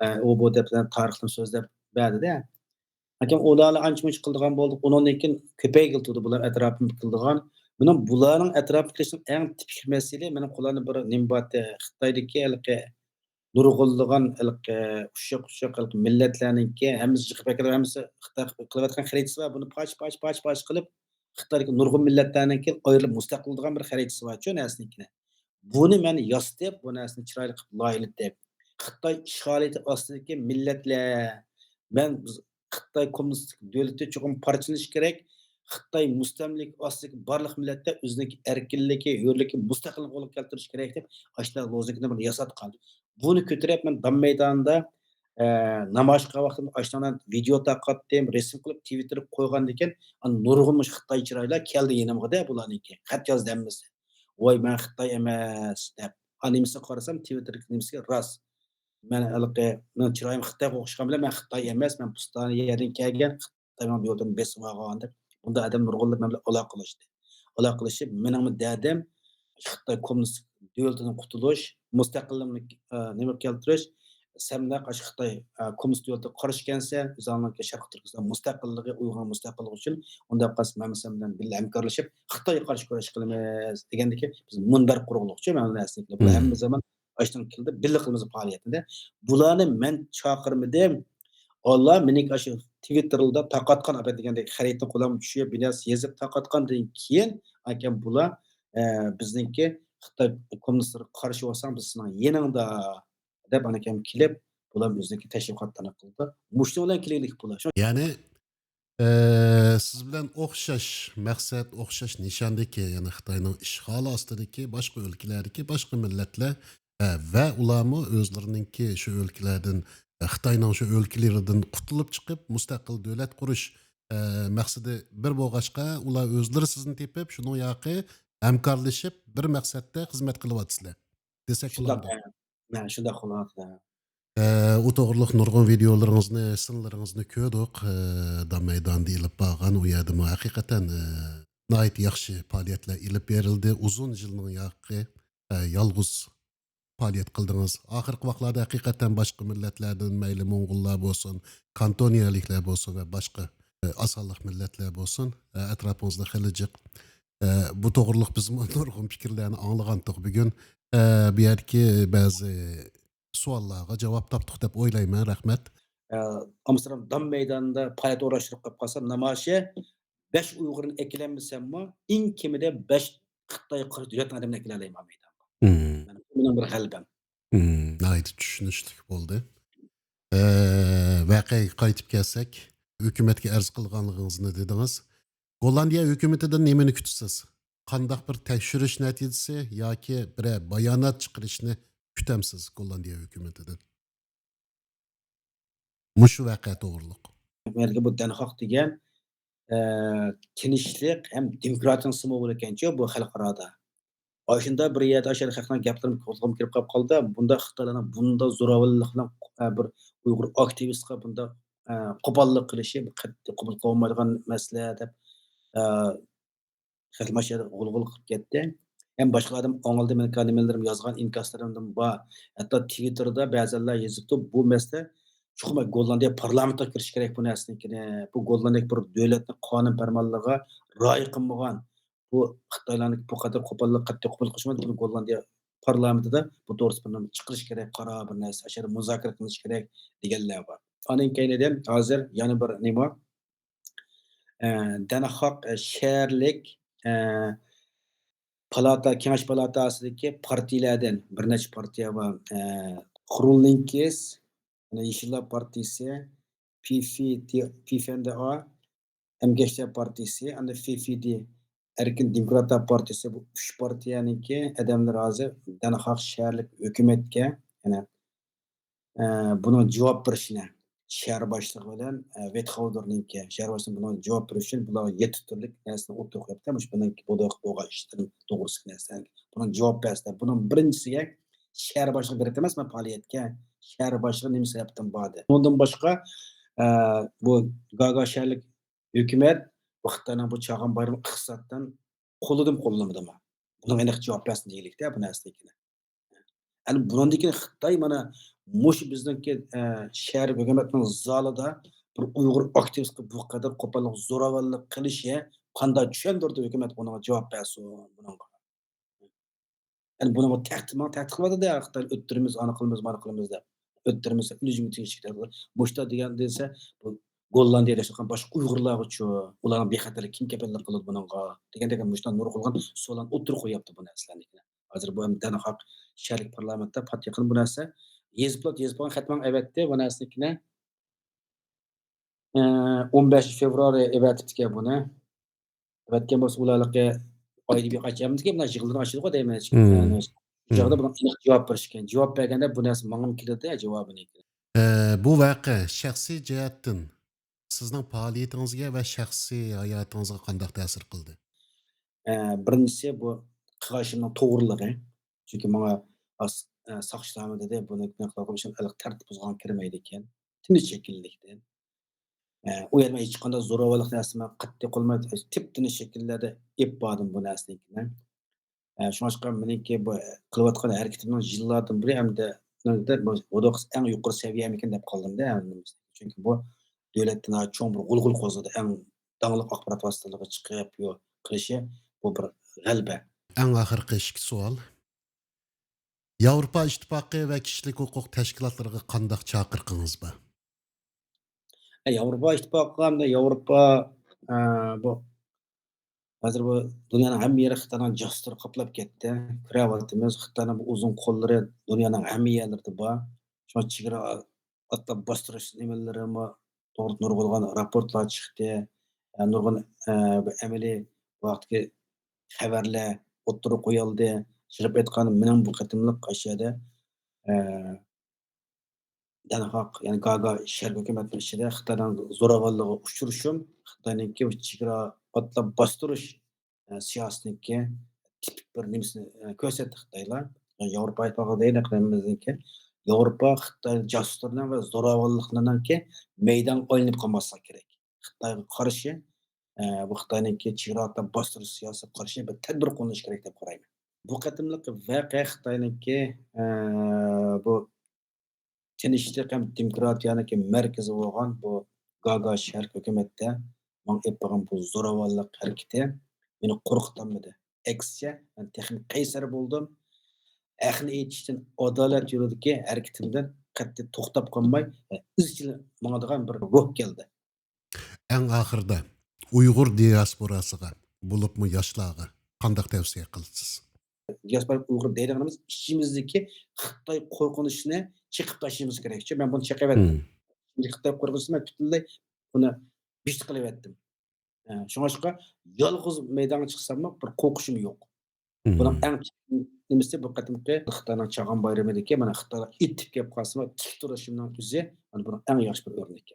Eee, u bu deb tarixni so'zlab berdi-da. Hakem ularni ancha-muncha qildigan bo'ldik. Undan keyin ko'paygildi bular atrofimda qildigan. Mening bularning atrofida qilishning eng tipik masala mening qo'llarni bir nima bordi, Xitoydagi haligi nurg'unlagan ilqi ushshoq-ushshoq ilqi millatlarniki hammasi chiqib kelgan, hammasi Xitoy qilayotgan xaritasi bor. Buni poch qilib Xitoydagi nurg'un millatlarniki ayrilib mustaqil bo'lgan bir xaritasi bor-ku narsanikini. Buni men yasatib, bu narsani chiroyli qilib loyihalatib, Xitoy ishg'oliyati ostidagi millatlar, biz Xitoy kommunistik davlati cho'qim parchalanishi kerak. Xitoy mustamlik ostidagi barliq millatlar o'ziniki erkinligi, hurligi, mustaqillik qo'lga keltirish kerak deb, ashula lozungni bir yasatgan. Buni ko'tarib men Dam maydonida namoyish qilgan vaqtimda ashuladan video tarqatdim, rasm qilib Twitterga qo'ygandan keyin, nurg'un Xitoy chiroylar keldi yanimga-da bularniki. Xat yozdi hammasi. "Voy, men Xitoy emas" deb. Animasiga qarasam Twitter nimasiga rost. Men chiroyim Xitoyga o'xshagan bilan men Xitoy emas, men Pustani yerdan kelgan, Xitoyning yo'lini besib olgan deb. Unda odam nurg'unlar men bilan aloqalashdi. Aloqalashib, meningmi dadim Xitoy kommunistik davlatidan qutulish, mustaqillikni nima keltirish, senlar qarshi Xitoy kommunistik davlatga qarshi ekansan, o'zinglarga Sharq Turkiston mustaqilligi, Uyg'ur mustaqilligi uchun unda qas men sen bilan birga hamkorlashib, Xitoyga qarshi kurash qilamiz degandiki, biz munbar qurug'liqchi mana bu narsani. Bu Hımm. hamma zaman ashdan keldi, birga qilamiz faoliyatida. Bularni men chaqirmadim. Allah mening shu Twitter'da tarqatgan apa degandek xarita qo'lam tushib, bilas yezib tarqatgandan keyin akam bular bizniki Xitoy kommunistlarga qarshi bo'lsang, biz sening yaningda deb anakam kelib, bular o'ziniki tashviqotlarni qildi. Mushti bilan kelaylik bular. Yani siz bilan o'xshash maqsad, o'xshash nishondagi, ya'ni Xitoyning ishg'oli ostidagi boshqa o'lkalardagi boshqa millatlar va ularmi o'zlariningki shu o'lkalardan Xitoyning shu o'lkalaridan qutulib chiqib mustaqil davlat qurish maqsadi bir bo'lg'achqa, ular o'zlari sizni tepib, shuning yoqi hamkorlashib bir maqsadda xizmat qilyapsizlar desak Shundoq, bo'lamdi. mana shundoq holatda. U to'g'riliq nurg'un videolaringizni, sinlaringizni ko'rdik. Dam maydonida ilib borgan, u yerdami haqiqatan nihoyat yaxshi faoliyatlar ilib berildi. Uzun yilning yoqqi yolg'iz faoliyat qildingiz. Oxirgi vaqtlarda haqiqatan boshqa millatlardan, mayli mo'ng'ullar bo'lsin, kantoniyaliklar bo'lsin va boshqa osonliq millatlar bo'lsin, atrofingizda xili jiq bu to'g'riliq biz nurg'un fikrlarni anglagandik bugun. Bu yerki ba'zi savollarga javob topdik deb o'ylayman. Rahmat. Amsterdam Dam maydonida faoliyat o'rashtirib qolib qolsam, namoyishi 5 Uyg'urni eklanmasammi, eng kamida 5 Xitoy qarshi davlatning odamini eklalayman maydonga. Hmm. Mana bu mening bir g'alabam. Nihoyat tushunishli bo'ldi. Voqeaga qaytib kelsak, hukumatga arz qilganligingizni dedingiz. Gollandiya hukumatidan nimani kutasiz? Qandaq bir tekshirish natijasi yoki bir bayonot chiqarishni kutamsiz Gollandiya hukumatidan? Mushu voqea to'g'riliq. Belki bu Den Haag degan tinchlik ham demokratiyaning simovi ekan-ku bu xalqaroda. Oshunda bir yerda o'sha haqning gaplarim qo'zg'ab kirib qoldi. Bunda Xitoylarning bunda zo'ravonlik bilan bir Uyg'ur aktivistga bunda qo'pollik qilishi qat'iy qabul qilolmaydigan masala deb xilmashada g'ulg'ul qilib ketdi. Hem boshqa odam o'ngildi men nimalarim yozgan inkaslarimdan bor. Hatto Twitter'da ba'zanlar yozibdi bu masala chuqur Gollandiya parlamentga kirish kerak bu narsanikini. Bu Gollandiya bir davlatning qonun farmonligiga rioya qilmagan. Bu Xitoylarning bu qadar qo'pollik qat'iy qabul qilishmadi. Buni Gollandiya parlamentida bu to'g'risida bir chiqarish kerak, qaror bir narsa, ashara muzokara qilish kerak deganlar bor. Onun keynidan hozir yana bir nima Den Haag shaharlik Kengash palatasidagi partiyalardan bir necha partiya bor. Qurulninkis, Yeşiller Partisi, PFNDA, Emgekçiler Partisi, anda FFD, Erkin Demokratlar Partisi bu 3 partiyaniki adamlar hozir Den Haag shaharlik hukumatga, yana buni javob berishini shahar boshlig'i bilan Vetxovdorniki shahar boshlig'i buni javob berish uchun bular 7 turlik narsani o'tirib qo'yibdi. Mush bundan bo'lgan ishlar to'g'risida narsa. Buni javob bersa, buning birinchisiga shahar boshlig'i beradi emas, men faoliyatga shahar boshlig'i nima sababdan bordi. Bundan boshqa bu Gaga shaharlik hukumat bu Xitoyning bu Chag'an bayram iqtisoddan qo'lidim qo'llamadimi? Buni aniq javob bersin deylikda bu narsaga. Yani bundan keyin Xitoy mana mush bizniki shahar hukumatning zalida bir Uyg'ur aktivistga bu qadar qo'pollik, zo'ravonlik qilishi qanday tushuntirdi hukumat buni javob bersin bunga. Yani buni tahdid qilyapti-da Xitoy o'ttirimiz, ana qilamiz, mana qilamiz deb. O'ttirimiz ilojimi tinchlikda. Boshda degan desa bu Gollandiyada yashagan boshqa Uyg'urlar-chi, ularning bexatarlik kim kafillik qiladi bunga degan mushtan nurg'ulg'an savollarni o'tirib qo'yapti bu narsalarni. Hozir bu ham Dan Haag shaharlik parlamentda yaqin bu narsa yezib qo'ygan xatman avatdi bu narsanikini 15 fevral avatibdi buni. Avatgan bo'lsa ularga oyda bir qachonmizga mana yig'ilgan ochildi deyman. Hmm. Shu joqda buni aniq javob berishgan. Javob berganda bu narsa mangam keladi javobini. Bu voqea shaxsiy jihatdan sizning faoliyatingizga va shaxsiy hayotingizga qanday ta'sir qildi? Birinchisi bu qilishimning to'g'riligi. Chunki menga soqchilarmi dedi, buni qilishim tartib buzgan kirmaydi ekan. Tinch shakllikda. U yerda hech qanday zo'ravonlik narsani qat'iy qilmaydi. Tip-tinish shakllarda ep bordim bu narsanikini. Shunga meniki bu qilayotgan harakatimning yillardan beri hamda eng yuqori saviyamikin deb qoldim-da. Chunki bu davlatdan cho'ng bir g'ulg'ul qo'zg'adi. Eng davlat axborot vositalariga chiqib qilishi bu bir g'alaba. Eng oxirgi ikki savol. Yevropa İttifaqı va kishilik huquq tashkilotlariga qanday chaqiriqingiz bor? Yevropa Ittifoqi hamda Yevropa bu hozir bu dunyoning hamma yeri Xitoyning jasuri qoplab ketdi. Ko'ryapmiz Xitoyning bu uzun qo'llari dunyoning hamma yerlarida bor. Shu chegara atlab bostirish nimalarimi to'g'ri nurg'ulg'an raportlar chiqdi. Nurg'un bu amaliy vaqtga xabarlar o'ttirib qo'yildi. Shirib aytganda mening bu qatimliq ashyoda Den Haag, ya'ni Gaga shahar hukumati ichida Xitoyning zo'ravonlig'iga uchrashim, Xitoyniki chegara otlab bostirish siyosatniki tipik bir nimasini ko'rsatdi Xitoylar. Yevropa Ittifoqi deydi qilamizniki. Yevropa Xitoy josuslaridan va zo'ravonliklarninki maydon o'ynab qolmaslik kerak. Xitoyga qarshi bu Xitoyniki chegara otlab bostirish siyosatiga qarshi bir tadbir qo'llash kerak deb qarayman. Bu qatimliq voqea Xitoyniki bu tinchlik ham demokratiyaniki markazi bo'lgan bu Gaga shahar hukumatda man bo'lgan bu zo'ravonlik harakati meni qo'rqitamidi. Aksiya men texnik qaysar bo'ldim. Haqni aytishdan adolat yo'lidagi harakatimdan qat'iy to'xtab qolmay, izchil mangadigan bir ruh keldi. Eng oxirida Uyg'ur diasporasiga, bo'libmi yoshlarga qanday tavsiya qilasiz? Diaspora Uyg'ur deydiganimiz ichimizdagi Xitoy qo'rqinchini chiqib tashlashimiz kerak. Men buni chaqaverdim. Hmm. Xitoy qo'rqinchini butunlay buni bist qilaverdim. Shunga yolg'iz maydonga chiqsammi bir qo'rqishim yo'q. Buning Hmm. eng nimasi bu qatimqi Xitoyning Chag'an bayramidagi mana Xitoyga itib kelib qolsa, tik turishimning o'zi mana buning eng yaxshi bir o'rnaki.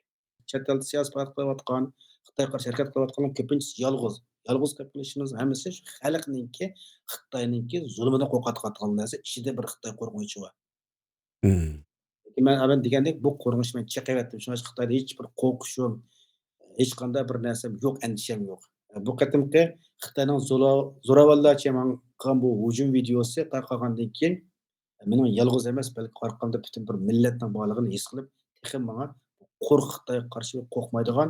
Chet elda siyosat qilayotgan, Xitoyga qarshi harakat qilayotganlar ko'pincha yolg'iz. Yolg'iz qilib qilishimiz hammasi shu xalqninki, Xitoyningki zulmidan qo'rqayotgan narsa ichida bir Xitoy qo'rqinchi bor. Hmm. Men avval degandek bu qo'rqinchni men chaqayotdim. Shunga Xitoyda hech bir qo'rqishim, hech qanday bir narsam yo'q, andisham yo'q. Bu qatimqi Xitoyning zo'ravonlarcha man qilgan bu hujum videosi tarqalgandan keyin mening yolg'iz emas, balki orqamda butun bir millatning borligini his qilib, texim manga Xitoyga qarshi qo'rqmaydigan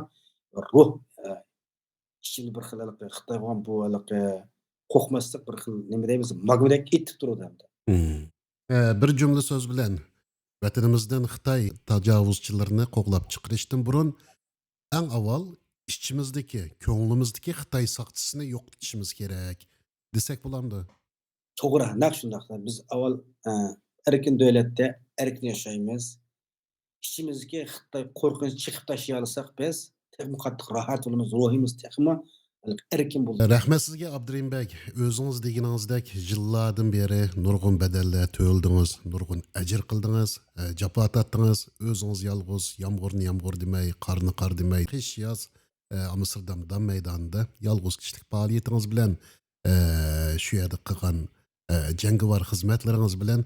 ruh ichimda bir xil Xitoy bilan bu qo'rqmaslik bir xil nima deymiz, magnet etib turadi hamda. Hmm. Bir jumla so'z bilan vatanimizdan Xitoy tajovuzchilarini qo'g'lab chiqarishdan burun eng avval ichimizdagi, ko'nglimizdagi Xitoy soqchisini yo'qotishimiz kerak. desek bulamdı. To'g'ri, naq shundaqda. Biz avval, erkin davlatda erkin yashaymiz. İchimizga Xitoy qo'rqinchi chiqib tashlay olsak biz, texmi qattiq rohat bo'lamiz, ruhimiz texmi erkin bo'lib ketadi. Rahmet sizge Abdurrahim Bey. Özünüz degininizdek yıllardan beri nurgun bedeller töldünüz, nurgun ecir kıldınız, capa tattınız. Özünüz yalğız, yağmurunu yağmur demey, karnı kar demey. Kış yaz Amsterdam Dam meydanında yalğız kişilik faaliyetiniz bilen şu yerde kılgan cengivar hizmetleriniz bilen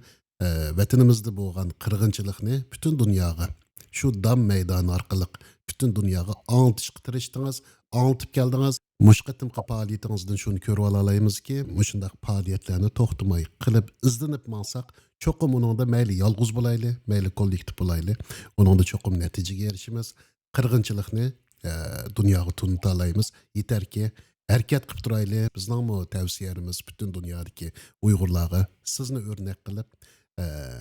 vatanimizde boğan kırgınçılıkını bütün dünyaya şu Dam meydanı arkalık bütün dünyaya anlatışkı tırıştınız, anlatıp geldiniz. Muş qıtımqı faaliyetinizden şunu körüp alalayımız ki, muşundaq faaliyetlerini toxtumay qılıp, izlenip mansak, çokum onunda meyli yalğız bulaylı, meyli kollektif bulaylı, onunda çokum neticege erişimiz, qırgınçılıqni dünyaya tunutalayımız, yeter ki, hareket qıp turaylı, bizden mu tavsiyerimiz bütün dünyadaki Uygurlarga sizni örnek qılıp,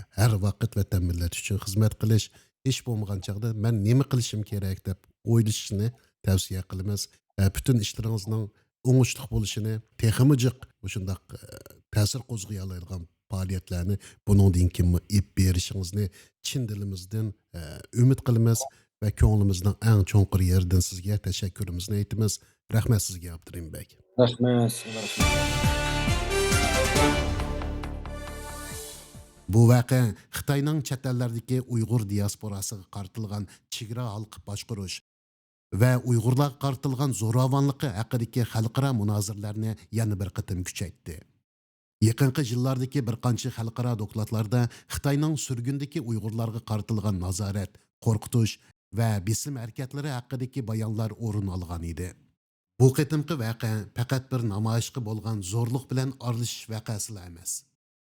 her vaqt vatan millet üçün xizmet qilish, iş bo'lmagan chaqda men nima qilishim kerak deb o'ylashni tavsiya qilamiz. Bütün ishlaringizning o'ngishli bo'lishini, texmi jiq shundaq ta'sir qo'zg'ay oladigan faoliyatlarni buningdan keyin ep berishingizni chin dilimizdan umid qilamiz va ko'nglimizning eng cho'nqir yeridan sizga tashakkurimizni aytamiz. Rahmat sizga Abdurrahim Bey. Rahmat, sizga rahmat. Bu vaqa Xitoyning chet ellardagi Uyg'ur diasporasiga qartilgan chegara halqib boshqarish va Uyg'urlarga qartilgan zo'ravonligi haqidagi xalqaro munozirlarni yana bir qatim kuchaytdi. Yaqinqi yillardagi bir qancha xalqaro dokladlarda Xitoyning surgundagi Uyg'urlarga qartilgan nazorat, qo'rqitish va besim harakatlari haqidagi bayonlar o'rin olgan edi. Bu qatimqi vaqa faqat bir namoyishga bo'lgan zo'rlik bilan aralashish vaqasi emas.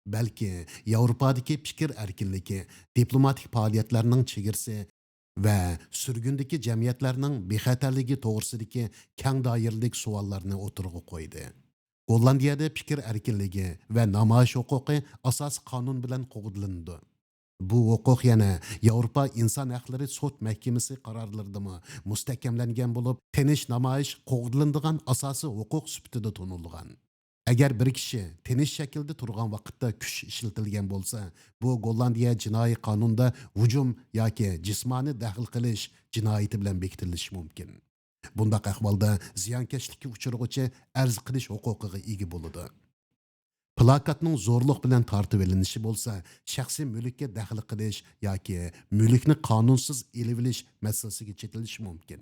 Balki Yevropadagi fikr erkinligi, diplomatik faoliyatlarning chegirisi va surgundagi jamiyatlarning bexatarligi to'g'risidagi keng doiralik savollarni o'tirg'a qo'ydi. Gollandiyada fikr erkinligi va namoyish huquqi asos qonun bilan qo'g'dilindi. Bu huquq yana Yevropa inson haqlari sud mahkamasi qarorlaridami mustahkamlangan bo'lib, tinish namoyish qo'g'dilinadigan asosiy huquq sifatida tonilgan. Agar bir kishi tinish shaklda turgan vaqtda kuch ishlatilgan bo'lsa, bu Gollandiya jinoiy qonunida hujum yoki jismoniy daxl qilish jinoyati bilan bekitilishi mumkin. Bundaq ahvolda ziyonkashlikka uchrag'uvchi arz qilish huquqiga ega bo'ladi. Plakatning zo'rliq bilan tortib olinishi bo'lsa, shaxsiy mulkka daxl qilish yoki mulkni qonunsiz elib olish masalasiga chetilishi mumkin.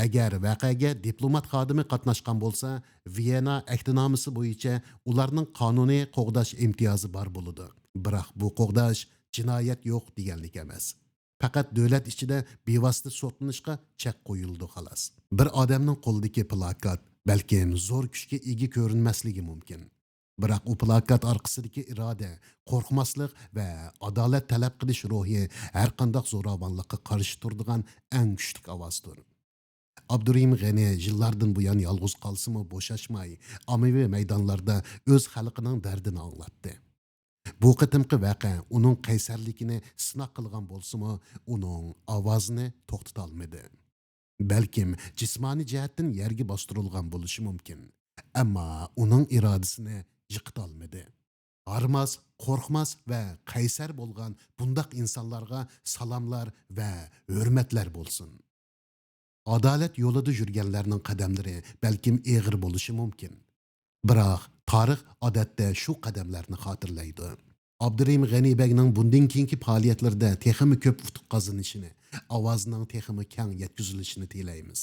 Agar voqeaga diplomat xodimi qatnashgan bo'lsa, Viyana ahdnomasi bo'yicha ularning qonuniy qo'g'dash imtiyozi bor bo'ladi. Biroq bu qo'g'dash jinoyat yo'q deganlik emas. Faqat davlat ichida bevosita sotlanishga chek qo'yildi xolos. Bir odamning qo'lidagi plakat balkim zo'r kuchga ega ko'rinmasligi mumkin. Biroq u plakat orqasidagi iroda, qo'rqmaslik va adolat talab qilish ruhi har qanday zo'ravonlikqa qarshi turadigan eng kuchli ovozdir. Abdurrahim G'ani yillardan buyon yolg'iz qolsimi bo'shashmay, ommaviy maydonlarda o'z xalqining dardini anglatdi. Bu qitimqi vaqa uning qaysarligini sinaq qilgan bo'lsa-mu, uning ovozini to'xtata olmadi. Balkim jismoniy jihatdan yerga bostirilgan bo'lishi mumkin, ammo uning irodasini yiqita olmadi. Armas, qo'rqmas va qaysar bo'lgan bundaq insonlarga salomlar va hurmatlar bo'lsin. Adalet yo'lida yurganlarning qadamlari balkim eg'ir bo'lishi mumkin. Biroq tarix odatda shu qadamlarni xotirlaydi. Abdurrahim G'ani Begning bundan keyingi faoliyatlarda texmi ko'p utuq qozonishini, ovozining texmi keng yetkazilishini tilaymiz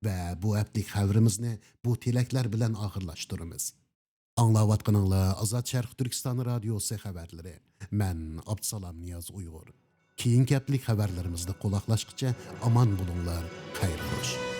va bu haftalik xabarimizni bu tilaklar bilan oxirlashtiramiz. Anglayotganinglar Azad Sharq Turkiston radiosi xabarlari. Men Abdusalom Niyoz Uyg'ur. Keyingi haftalik xabarlarimizda quloqlashguncha omon bo'linglar, xayr xo'sh.